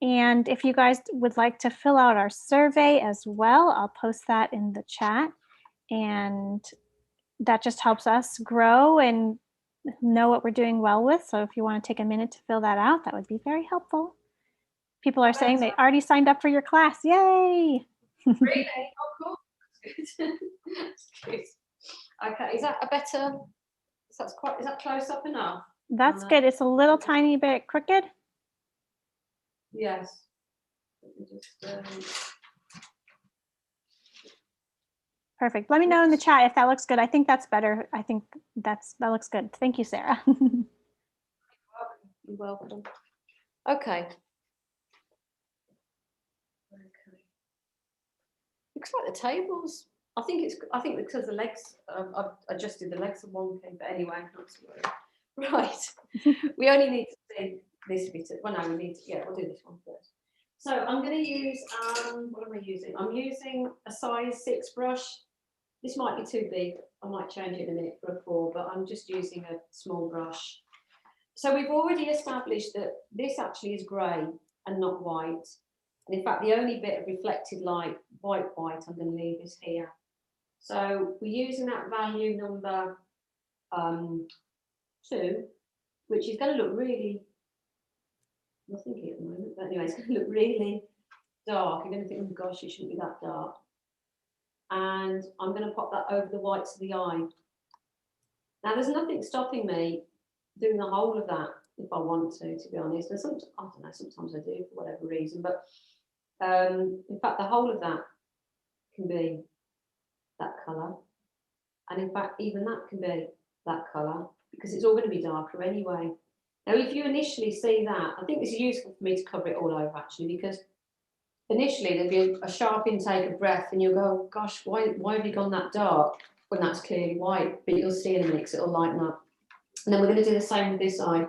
And if you guys would like to fill out our survey as well, I'll post that in the chat. And that just helps us grow and know what we're doing well with. So if you want to take a minute to fill that out, that would be very helpful. People are saying they already signed up for your class. Yay! Really? Oh, cool. That's good. Okay, is that a better? Is that close up enough? That's good. It's a little tiny bit crooked. Yes. Let me just, Perfect. Let me know in the chat if that looks good. I think that's better. I think that looks good. Thank you, Sarah. You're welcome. Okay. Looks like the tables. I think because the legs, I've adjusted the legs of one thing, but anyway, not to worry. Right. We only need to see this bit. Well, no, we need to, yeah, we'll do this one first. So I'm going to use, what am I using? I'm using a size 6 brush. This might be too big. I might change it in a minute for a 4, but I'm just using a small brush. So we've already established that this actually is grey and not white. And in fact, the only bit of reflected light, white, I'm going to leave is here. So we're using that value number 2, which is going to look really, I'm not thinking at the moment, but anyway, it's going to look really dark. You're going to think, oh gosh, it shouldn't be that dark. And I'm going to pop that over the whites of the eye. Now, there's nothing stopping me doing the whole of that if I want to be honest. And sometimes, I don't know, sometimes I do for whatever reason, but in fact, the whole of that can be that colour. And in fact, even that can be that colour, because it's all going to be darker anyway. Now, if you initially see that, I think this is useful for me to cover it all over actually, because initially there'll be a sharp intake of breath and you'll go, gosh, why have you gone that dark when that's clearly white? But you'll see in a minute, it'll lighten up. And then we're going to do the same with this eye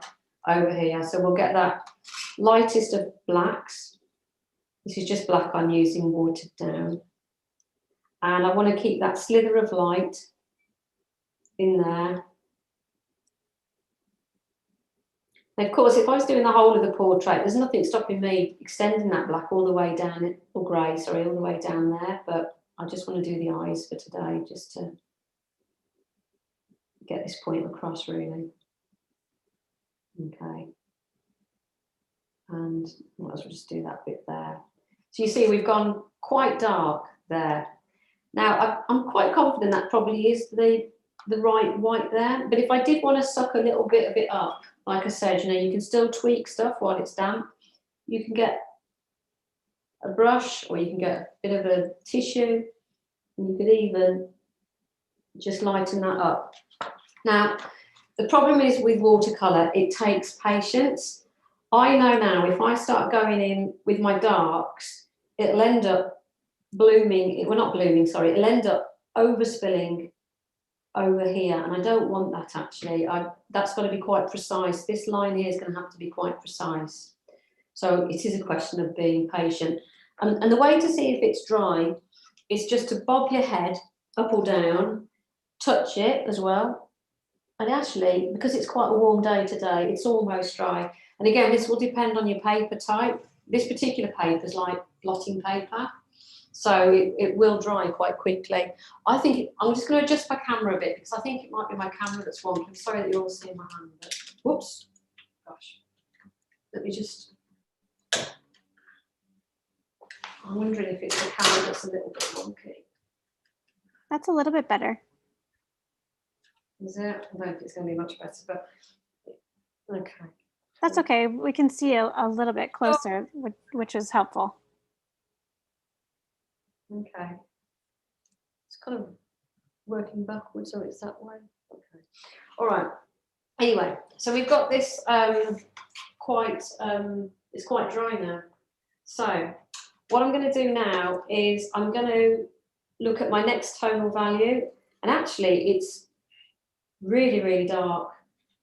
over here. So we'll get that lightest of blacks. This is just black I'm using watered down. And I want to keep that slither of light in there. And of course, if I was doing the whole of the portrait, there's nothing stopping me extending that black all the way down, or grey, sorry, all the way down there. But I just want to do the eyes for today, just to get this point across, really. Okay. And might as well just do that bit there. So you see, we've gone quite dark there. Now, I'm quite confident that probably is the right white there. But if I did want to suck a little bit of it up, like I said, you know, you can still tweak stuff while it's damp. You can get a brush, or you can get a bit of a tissue, and you could even just lighten that up. Now, the problem is with watercolour, it takes patience. I know now if I start going in with my darks, it'll end up blooming, well not blooming, sorry, it'll end up overspilling over here, and I don't want that actually. That's got to be quite precise. This line here is going to have to be quite precise. So it is a question of being patient. And the way to see if it's dry is just to bob your head up or down, touch it as well. And actually, because it's quite a warm day today, it's almost dry. And again, this will depend on your paper type. This particular paper is like blotting paper, so it will dry quite quickly. I think I'm just going to adjust my camera a bit because I think it might be my camera that's wonky. I'm sorry that you're all seeing my hand, but whoops, gosh. Let me just. I'm wondering if it's the camera that's a little bit wonky. That's a little bit better. Is it? I don't know if it's going to be much better, but okay. That's okay. We can see a little bit closer, which is helpful. Okay. It's kind of working backwards, so it's that way. Okay. All right. Anyway, so we've got this it's quite dry now. So what I'm going to do now is I'm going to look at my next tonal value, and actually it's really, really dark.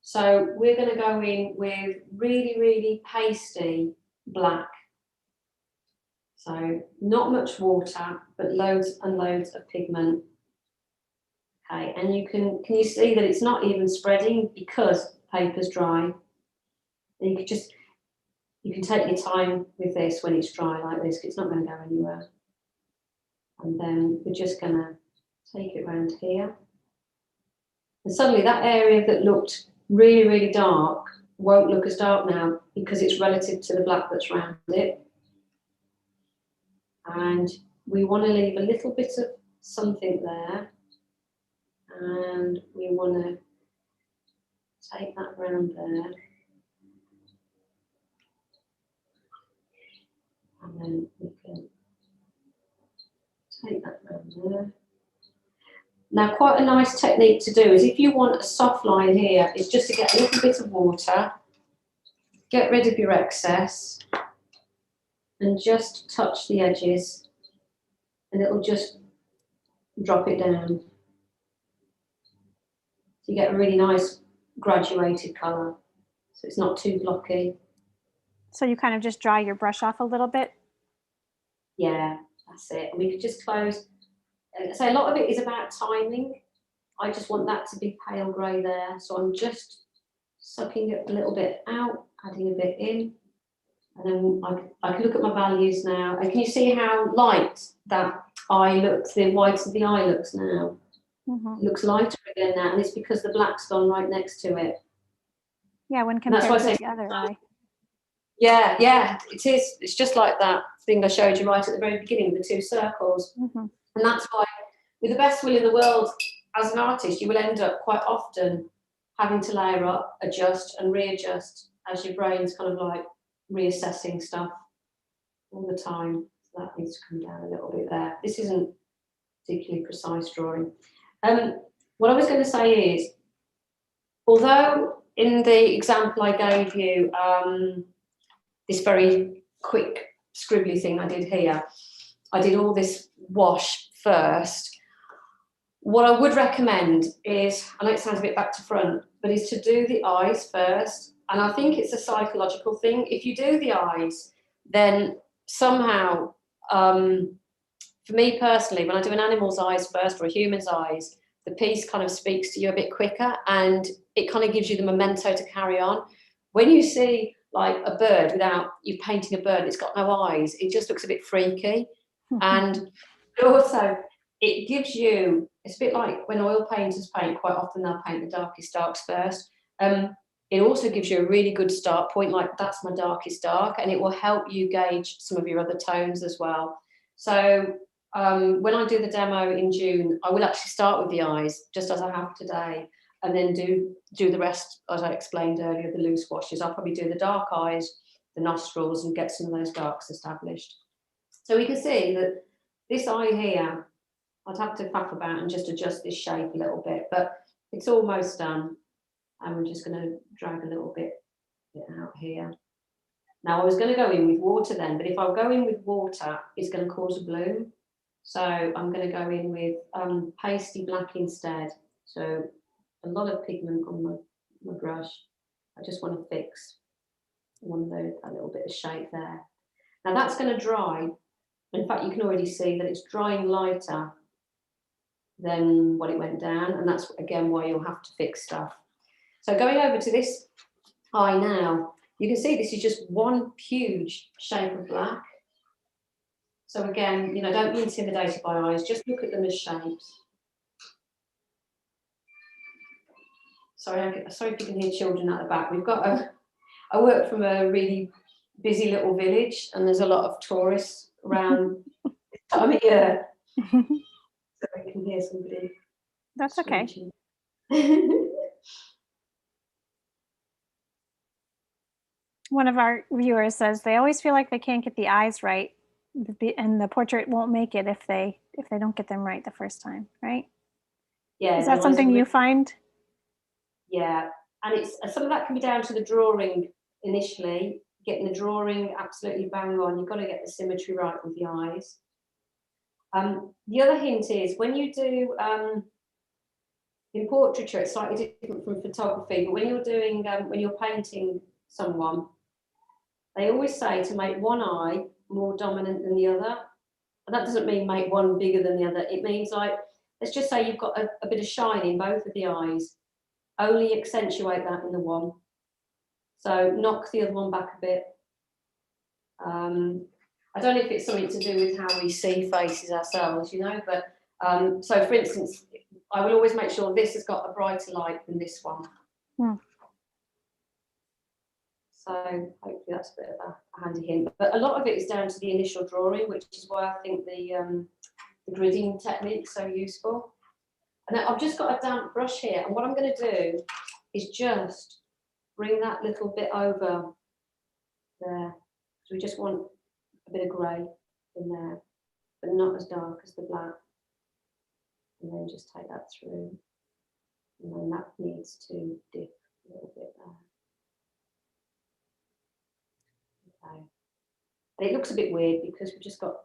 So we're going to go in with really, really pasty black. So not much water, but loads and loads of pigment. Okay, and can you see that it's not even spreading because paper's dry? And you can take your time with this when it's dry like this, because it's not going to go anywhere. And then we're just going to take it around here. And suddenly that area that looked really, really dark won't look as dark now because it's relative to the black that's around it. And we want to leave a little bit of something there. And we want to take that round there. And then we can take that round there. Now, quite a nice technique to do is if you want a soft line here, is just to get a little bit of water, get rid of your excess, and just touch the edges, and it'll just drop it down. So you get a really nice graduated colour, so it's not too blocky. So you kind of just dry your brush off a little bit? Yeah, that's it. And we could just close. So a lot of it is about timing. I just want that to be pale grey there. So I'm just sucking it a little bit out, adding a bit in. And then I can look at my values now. And can you see how light that eye looks, the white of the eye looks now? Mm-hmm. It looks lighter again now, and it's because the black's gone right next to it. Yeah, when compared to the other eye. Yeah, it is. It's just like that thing I showed you right at the very beginning with the two circles. Mm-hmm. And that's why, with the best will in the world, as an artist, you will end up quite often having to layer up, adjust and readjust as your brain's kind of like reassessing stuff all the time. So that needs to come down a little bit there. This isn't particularly precise drawing. What I was going to say is, although in the example I gave you, this very quick scribbly thing I did here, I did all this wash first. What I would recommend is, I know it sounds a bit back to front, but is to do the eyes first. And I think it's a psychological thing. If you do the eyes, then somehow, for me personally, when I do an animal's eyes first or a human's eyes, the piece kind of speaks to you a bit quicker and it kind of gives you the memento to carry on. When you see like a bird without you painting a bird, it's got no eyes, it just looks a bit freaky. And also it gives you, it's a bit like when oil painters paint, quite often they'll paint the darkest darks first. It also gives you a really good start point, like that's my darkest dark, and it will help you gauge some of your other tones as well. So when I do the demo in June, I will actually start with the eyes, just as I have today, and then do the rest, as I explained earlier, the loose washes. I'll probably do the dark eyes, the nostrils, and get some of those darks established. So we can see that this eye here, I'd have to faff about and just adjust this shape a little bit, but it's almost done. And we're just going to drag a little bit out here. Now I was going to go in with water then, but if I go in with water, it's going to cause a bloom. So I'm going to go in with pasty black instead. So a lot of pigment on my brush. I just want to fix a little bit of shape there. Now that's going to dry. In fact, you can already see that it's drying lighter than what it went down. And that's, again, why you'll have to fix stuff. So going over to this eye now, you can see this is just one huge shape of black. So again, don't be intimidated by eyes, just look at them as shapes. Sorry if you can hear children at the back. I work from a really busy little village and there's a lot of tourists around this time of year. So I can hear somebody. That's okay. One of our viewers says they always feel like they can't get the eyes right, and the portrait won't make it if they don't get them right the first time, right? Yeah. Is that something you find? Yeah, and it's some of that can be down to the drawing initially, getting the drawing absolutely bang on. You've got to get the symmetry right with the eyes. The other hint is when you do in portraiture, it's slightly different from photography, but when you're doing when you're painting someone, they always say to make one eye more dominant than the other. And that doesn't mean make one bigger than the other. It means, like, let's just say you've got a bit of shine in both of the eyes. Only accentuate that in the one. So knock the other one back a bit. I don't know if it's something to do with how we see faces ourselves, but so for instance, I will always make sure this has got a brighter light than this one. So hopefully that's a bit of a handy hint. But a lot of it is down to the initial drawing, which is why I think the gridding technique is so useful. And then I've just got a damp brush here, and what I'm going to do is just bring that little bit over there. So we just want a bit of grey in there, but not as dark as the black. And then just take that through. And then that needs to dip a little bit there. Okay. And it looks a bit weird because we've just got,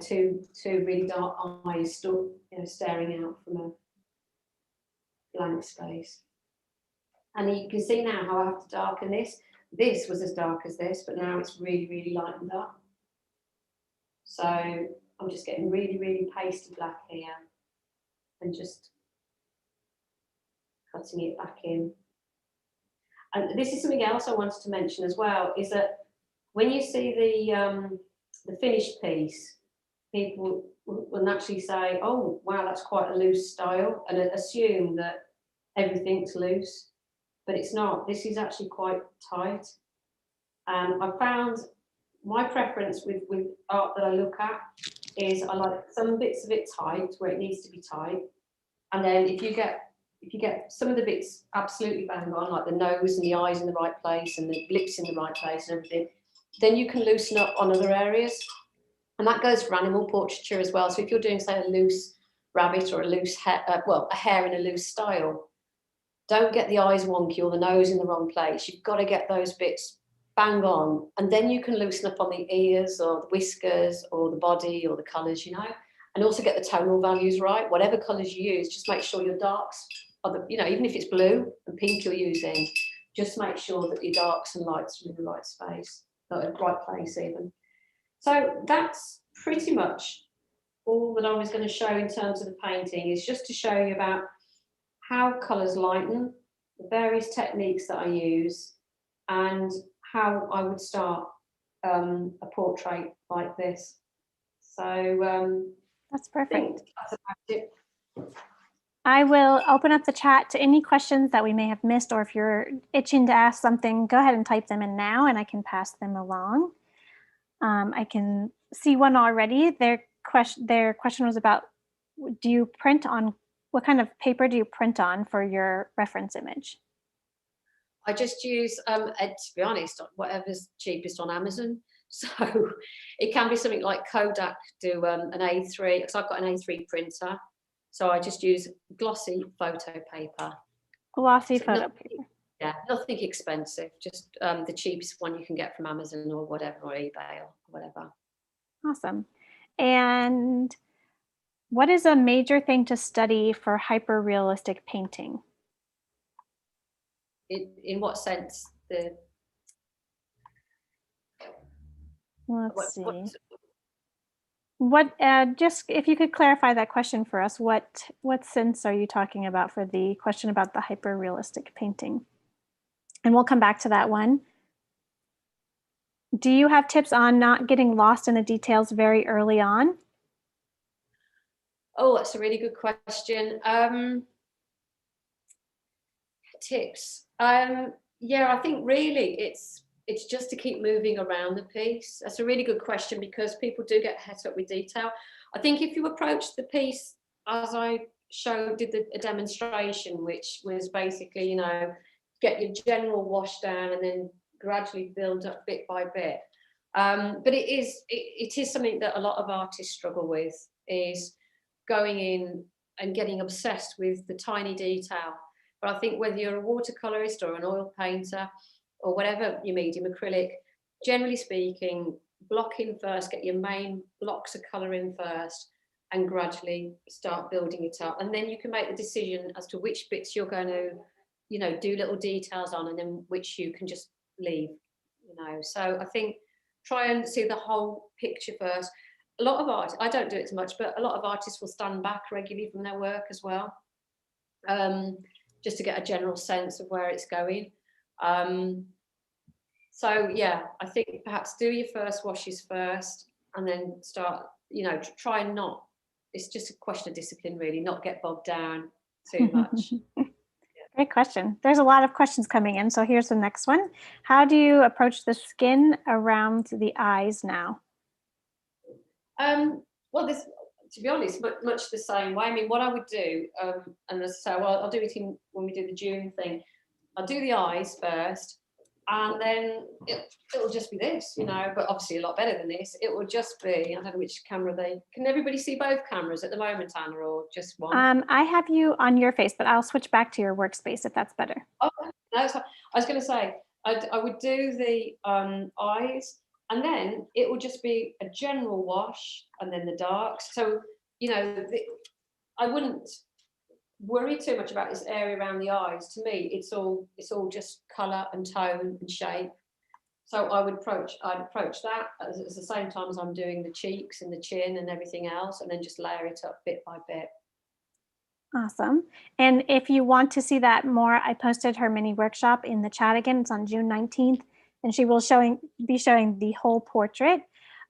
two really dark eyes still, staring out from a blank space. And you can see now how I have to darken this. This was as dark as this, but now it's really, really lightened up. So I'm just getting really, really pasty black here and just cutting it back in. And this is something else I wanted to mention as well, is that when you see the finished piece, people will naturally say, oh, wow, that's quite a loose style, and assume that everything's loose, but it's not. This is actually quite tight. And I found my preference with art that I look at is I like some bits of it tight where it needs to be tight. And then if you get some of the bits absolutely bang on, like the nose and the eyes in the right place and the lips in the right place and everything, then you can loosen up on other areas. And that goes for animal portraiture as well. So if you're doing, say, a loose rabbit or a loose hair, a hair in a loose style, don't get the eyes wonky or the nose in the wrong place. You've got to get those bits bang on, and then you can loosen up on the ears or the whiskers or the body or the colours, and also get the tonal values right. Whatever colours you use, just make sure your darks are even if it's blue and pink you're using, just make sure that your darks and lights are in the right space, not in the right place even. So that's pretty much all that I was going to show in terms of the painting, is just to show you about how colours lighten, the various techniques that I use, and how I would start a portrait like this. So that's perfect. That's about it. I will open up the chat to any questions that we may have missed, or if you're itching to ask something, go ahead and type them in now and I can pass them along. I can see one already. Their question was about, do you print on, what kind of paper do you print on for your reference image? I just use, to be honest, whatever's cheapest on Amazon. So it can be something like Kodak do an A3, because I've got an A3 printer. So I just use glossy photo paper. Glossy So photo paper. yeah, nothing expensive, just the cheapest one you can get from Amazon or whatever, or eBay or whatever. Awesome. And what is a major thing to study for hyper-realistic painting? In what sense? Let's What see. What, just if you could clarify that question for us, what sense are you talking about for the question about the hyper-realistic painting? And we'll come back to that one. Do you have tips on not getting lost in the details very early on? Oh, that's a really good question. Tips. Yeah, I think really it's just to keep moving around the piece. That's a really good question because people do get het up with detail. I think if you approach the piece as I did a demonstration, which was basically, you know, get your general wash down and then gradually build up bit by bit. But it is something that a lot of artists struggle with, is going in and getting obsessed with the tiny detail. But I think whether you're a watercolorist or an oil painter or whatever your medium, acrylic, generally speaking, block in first, get your main blocks of colour in first, and gradually start building it up. And then you can make the decision as to which bits you're going to, you know, do little details on, and then which you can just leave, you know. So I think try and see the whole picture first. A lot of art, I don't do it as much, but a lot of artists will stand back regularly from their work as well, just to get a general sense of where it's going. So yeah, I think perhaps do your first washes first, and then start, you know, try and not, it's just a question of discipline really, not get bogged down too much. Great question. There's a lot of questions coming in, so here's the next one. How do you approach the skin around the eyes now? Well, this, to be honest, much the same way. I mean, what I would do, and as I say, well, I'll do it when we do the June thing. I'll do the eyes first, and then it'll just be this, you know, but obviously a lot better than this. It will just be, I don't know which camera can everybody see both cameras at the moment, Anna, or just one? I have you on your face, but I'll switch back to your workspace if that's better. Oh, no, I was going to say, I would do the eyes, and then it will just be a general wash, and then the darks. So, you know, I wouldn't worry too much about this area around the eyes. To me, it's all just colour and tone and shape. So I'd approach that at the same time as I'm doing the cheeks and the chin and everything else, and then just layer it up bit by bit. Awesome. And if you want to see that more, I posted her mini workshop in the chat again. It's on June 19th, and she will be showing the whole portrait.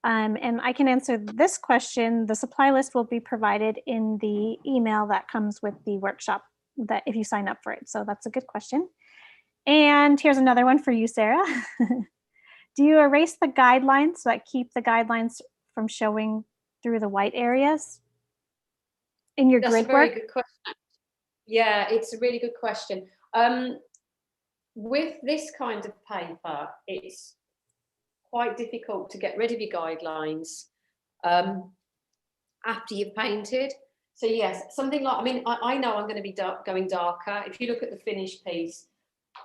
And I can answer this question. The supply list will be provided in the email that comes with the workshop, that if you sign up for it. So that's a good question. And here's another one for you, Sarah. Do you erase the guidelines that keep the guidelines from showing through the white areas in your That's grid a very work? good question. Yeah, it's a really good question. With this kind of paper, it's quite difficult to get rid of your guidelines after you've painted. So yes, something like, I mean, I know I'm going to be going darker. If you look at the finished piece,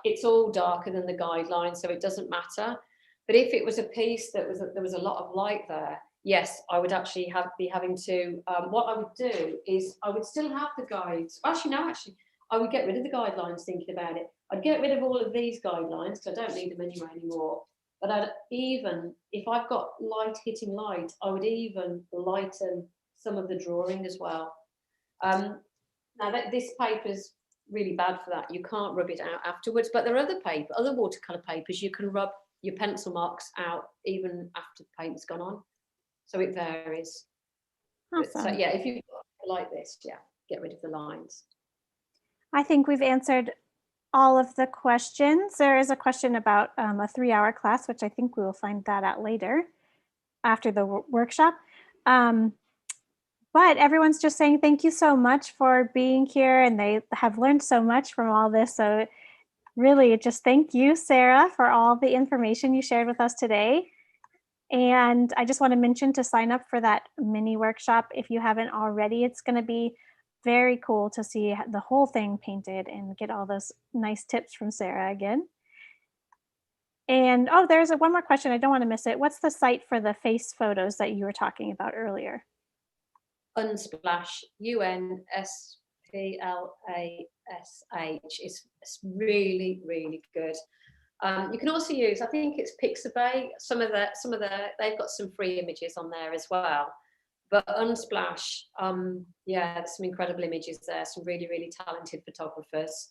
it's all darker than the guidelines, so it doesn't matter. But if it was a piece that there was a lot of light there, yes, I would actually be having to, what I would do is I would still have the guides. Actually, I would get rid of the guidelines thinking about it. I'd get rid of all of these guidelines because I don't need them anyway anymore. But if I've got light hitting light, I would even lighten some of the drawing as well. Now this paper's really bad for that. You can't rub it out afterwards, but there are other watercolor papers you can rub your pencil marks out even after the paint's gone on. So it varies. Awesome. So yeah, if you like this, yeah, get rid of the lines. I think we've answered all of the questions. There is a question about a 3-hour class, which I think we will find that out later after the workshop. But everyone's just saying thank you so much for being here, and they have learned so much from all this. So really just thank you, Sarah, for all the information you shared with us today. And I just want to mention to sign up for that mini workshop if you haven't already. It's going to be very cool to see the whole thing painted and get all those nice tips from Sarah again. And oh, there's one more question. I don't want to miss it. What's the site for the face photos that you were talking about earlier? Unsplash, Unsplash. It's really, really good. You can also use, I think it's Pixabay. Some of the they've got some free images on there as well. But Unsplash, yeah, there's some incredible images there. Some really, really talented photographers.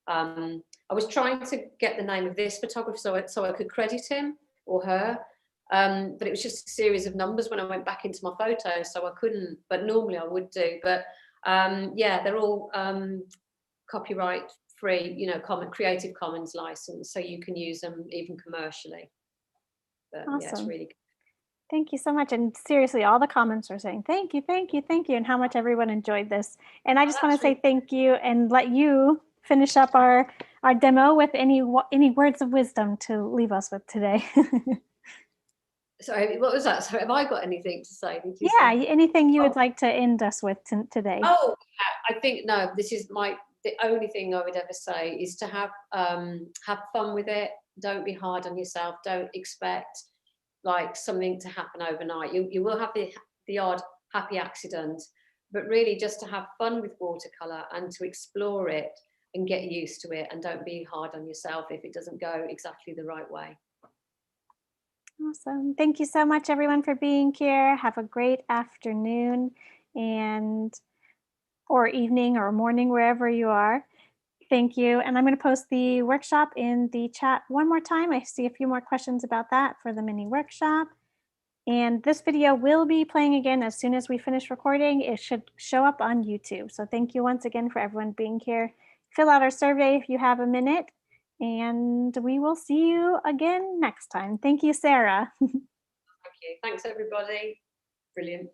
I was trying to get the name of this photographer so I could credit him or her, but it was just a series of numbers when I went back into my photos, so I couldn't. But normally I would do. But yeah, they're all copyright free, Creative Commons license, so you can use them even commercially. But yeah, it's Awesome. really good. Thank you so much. And seriously, all the comments are saying thank you, thank you, thank you, and how much everyone enjoyed this. And I Oh, just want to that's say really thank you and let you finish up our demo with any words of wisdom to leave us with today. sorry. What was that? Sorry, have I got anything to say? Did you Yeah, say? anything you Oh, would like to end us with today? oh, yeah, I think no. This is the only thing I would ever say is to have fun with it. Don't be hard on yourself. Don't expect like something to happen overnight. You will have the odd happy accident, but really just to have fun with watercolor and to explore it and get used to it, and don't be hard on yourself if it doesn't go exactly the right way. Awesome. Thank you so much, everyone, for being here. Have a great afternoon and or evening or morning, wherever you are. Thank you. And I'm going to post the workshop in the chat one more time. I see a few more questions about that for the mini workshop. And this video will be playing again as soon as we finish recording. It should show up on YouTube. So thank you once again for everyone being here. Fill out our survey if you have a minute, and we will see you again next time. Thank you, Sarah. Thank you. Thanks everybody. Brilliant.